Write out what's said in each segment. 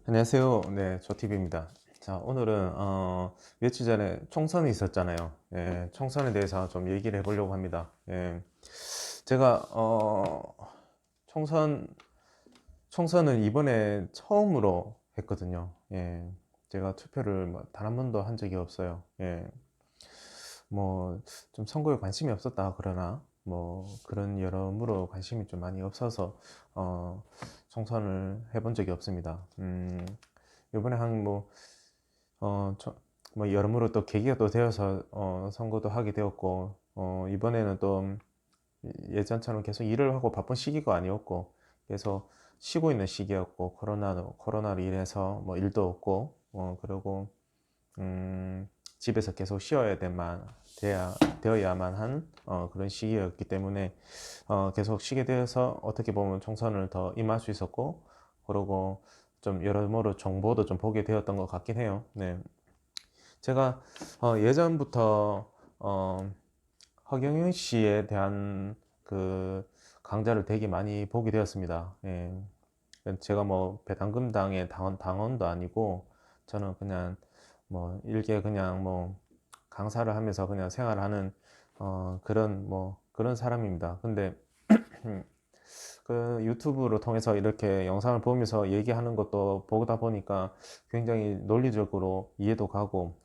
안녕하세요. 네, 조티비입니다. 자, 오늘은 며칠 전에 총선이 있었잖아요. 예, 총선에 대해서 좀 얘기를 해보려고 합니다. 예, 제가 총선 총선은 이번에 처음으로 했거든요. 예, 제가 투표를 단 한 번도 한 적이 없어요. 예, 뭐 좀 선거에 관심이 없었다 그러나 뭐 그런 여러모로 관심이 좀 많이 없어서 총선을 해본 적이 없습니다. 이번에 여러모로 또 계기가 또 되어서 선거도 하게 되었고, 이번에는 또 예전처럼 계속 일을 하고 바쁜 시기가 아니었고, 계속 쉬고 있는 시기였고, 코로나로 인해서 뭐 일도 없고, 그리고, 집에서 계속 되어야만 한 그런 시기였기 때문에, 계속 쉬게 되어서 어떻게 보면 총선을 더 임할 수 있었고, 그리고 좀 여러모로 정보도 좀 보게 되었던 것 같긴 해요. 네. 제가 예전부터 허경영 씨에 대한 그 강좌를 되게 많이 보게 되었습니다. 예. 제가 뭐 배당금당의 당원도 아니고 저는 그냥 뭐 일개 그냥 뭐 강사를 하면서 그냥 생활하는 그런 사람입니다. 근데 그 유튜브로 통해서 이렇게 영상을 보면서 얘기하는 것도 보다 보니까 굉장히 논리적으로 이해도 가고,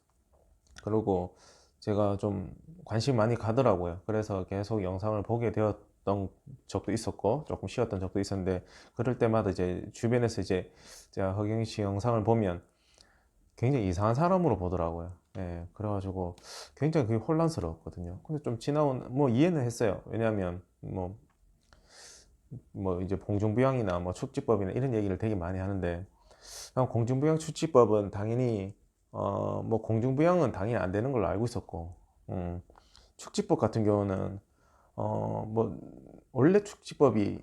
그리고 제가 좀 관심 많이 가더라고요. 그래서 계속 영상을 보게 되었던 적도 있었고, 조금 쉬었던 적도 있었는데, 그럴 때마다 이제 주변에서 이제 제가 허경희 씨 영상을 보면 굉장히 이상한 사람으로 보더라고요. 예, 그래가지고 굉장히 그게 혼란스러웠거든요. 근데 좀 지나온, 뭐 이해는 했어요. 왜냐하면 뭐 이제 공중부양이나 뭐 축지법이나 이런 얘기를 되게 많이 하는데, 공중부양 축지법은 당연히 뭐 공중부양은 당연히 안 되는 걸로 알고 있었고, 축지법 같은 경우는 뭐 원래 축지법이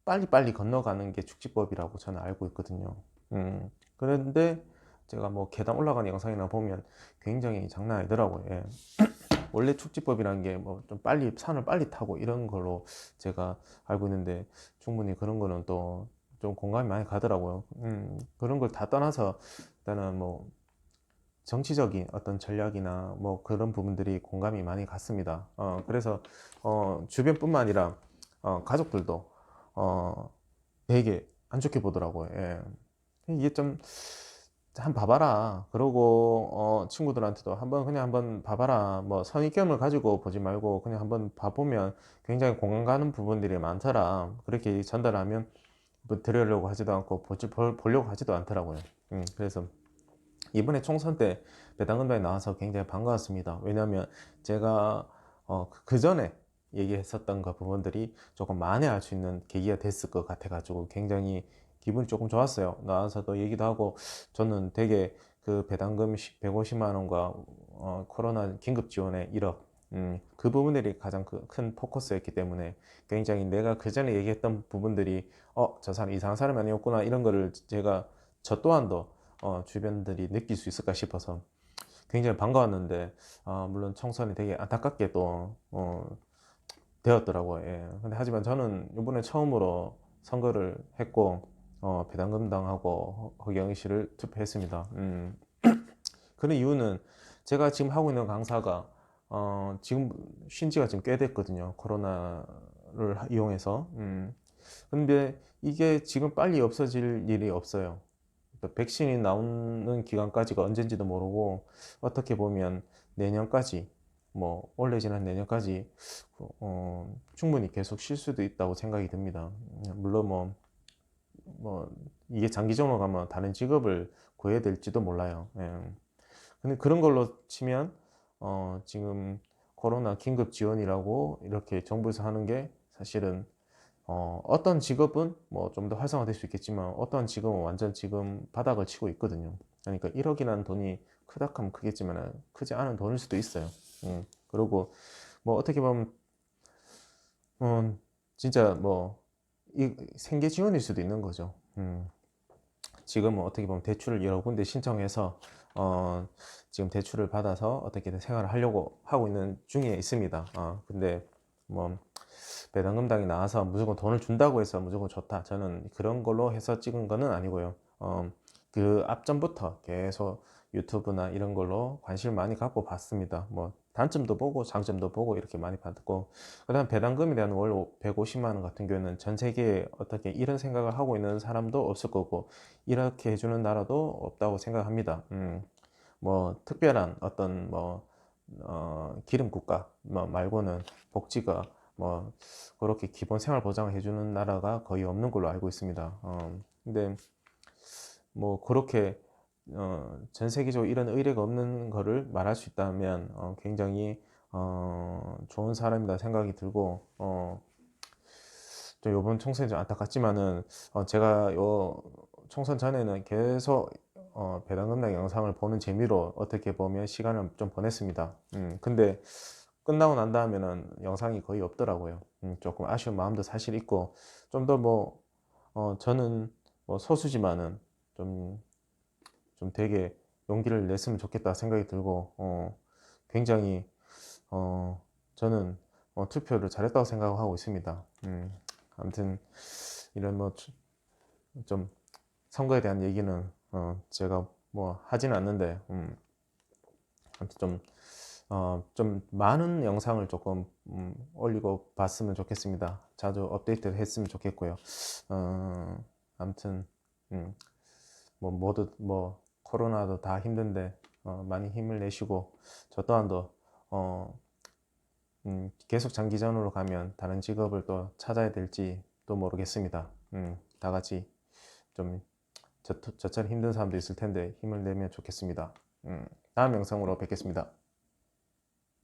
빨리빨리 건너가는 게 축지법이라고 저는 알고 있거든요. 그런데 제가 뭐 계단 올라가는 영상이나 보면 굉장히 장난 아니더라고요. 예. 원래 축지법이라는 게 뭐 좀 빨리 산을 빨리 타고 이런 걸로 제가 알고 있는데, 충분히 그런 거는 또 좀 공감이 많이 가더라고요. 그런 걸 다 떠나서 일단은 뭐 정치적인 어떤 전략이나 뭐 그런 부분들이 공감이 많이 갔습니다. 그래서 주변뿐만 아니라 가족들도 어, 되게 안 좋게 보더라고요. 예. 이게 좀 한번 봐봐라. 그러고 친구들한테도 한번 봐봐라. 뭐 선입견을 가지고 보지 말고 그냥 한번 봐보면 굉장히 공감 가는 부분들이 많더라. 그렇게 전달하면 뭐 들으려고 하지도 않고 보려고 하지도 않더라고요. 그래서 이번에 총선 때 배당금당에 나와서 굉장히 반가웠습니다. 왜냐하면 제가 그 전에 얘기했었던 그 부분들이 조금 만회할 수 있는 계기가 됐을 것 같아가지고 굉장히 기분이 조금 좋았어요. 나와서도 얘기도 하고, 저는 되게 그 배당금 150만 원과 코로나 긴급 지원의 1억, 그 부분들이 가장 큰 포커스였기 때문에 굉장히 내가 그 전에 얘기했던 부분들이 저 사람 이상한 사람이 아니었구나, 이런 거를 제가 저 또한도 주변들이 느낄 수 있을까 싶어서 굉장히 반가웠는데, 물론 총선이 되게 안타깝게 또 되었더라고요. 예. 근데 하지만 저는 이번에 처음으로 선거를 했고, 배당금당하고 허경희 씨를 투표했습니다. 그런 이유는 제가 지금 하고 있는 강사가 지금 쉰 지가 지금 꽤 됐거든요. 코로나를 이용해서. 근데 이게 지금 빨리 없어질 일이 없어요. 백신이 나오는 기간까지가 언젠지도 모르고, 어떻게 보면 내년까지, 뭐 올해 지난 내년까지 충분히 계속 쉴 수도 있다고 생각이 듭니다. 물론 뭐 이게 장기적으로 가면 다른 직업을 구해야 될지도 몰라요. 예. 근데 그런 걸로 치면 지금 코로나 긴급 지원이라고 이렇게 정부에서 하는 게 사실은 어떤 직업은 뭐 좀 더 활성화될 수 있겠지만, 어떤 직업은 완전 지금 바닥을 치고 있거든요. 그러니까 1억이라는 돈이 크다 하면 크겠지만 크지 않은 돈일 수도 있어요. 그리고 뭐 어떻게 보면 진짜 뭐 이 생계 지원일 수도 있는 거죠. 지금은 어떻게 보면 대출을 여러 군데 신청해서 지금 대출을 받아서 어떻게든 생활을 하려고 하고 있는 중에 있습니다. 근데 뭐 배당금당이 나와서 무조건 돈을 준다고 해서 무조건 좋다, 저는 그런 걸로 해서 찍은 거는 아니고요. 그 앞전부터 계속 유튜브나 이런 걸로 관심을 많이 갖고 봤습니다. 뭐 단점도 보고 장점도 보고 이렇게 많이 봤고, 그다음 배당금에 대한 월 150만 원 같은 경우에는 전 세계에 어떻게 이런 생각을 하고 있는 사람도 없을 거고 이렇게 해주는 나라도 없다고 생각합니다. 뭐 특별한 어떤 뭐 기름 국가 뭐 말고는 복지가 뭐 그렇게 기본 생활 보장을 해주는 나라가 거의 없는 걸로 알고 있습니다. 근데 뭐 그렇게 전 세계적으로 이런 의례가 없는 거를 말할 수 있다면 굉장히 좋은 사람이다 생각이 들고, 좀 이번 총선이 좀 안타깝지만은 제가 요 총선 전에는 계속 배당금당 영상을 보는 재미로 어떻게 보면 시간을 좀 보냈습니다. 근데 끝나고 난 다음에는 영상이 거의 없더라고요. 조금 아쉬운 마음도 사실 있고, 좀 더 뭐 저는 뭐 소수지만은 좀 되게 용기를 냈으면 좋겠다 생각이 들고, 굉장히 저는 투표를 잘했다고 생각하고 있습니다. 아무튼 이런 뭐 좀 선거에 대한 얘기는 제가 뭐 하지는 않는데, 아무튼 좀 많은 영상을 조금 올리고 봤으면 좋겠습니다. 자주 업데이트를 했으면 좋겠고요. 아무튼 뭐 모두 뭐 코로나도 다 힘든데 많이 힘을 내시고, 저 또한도 계속 장기전으로 가면 다른 직업을 또 찾아야 될지 또 모르겠습니다. 다 같이 좀 저처럼 힘든 사람도 있을 텐데 힘을 내면 좋겠습니다. 다음 영상으로 뵙겠습니다.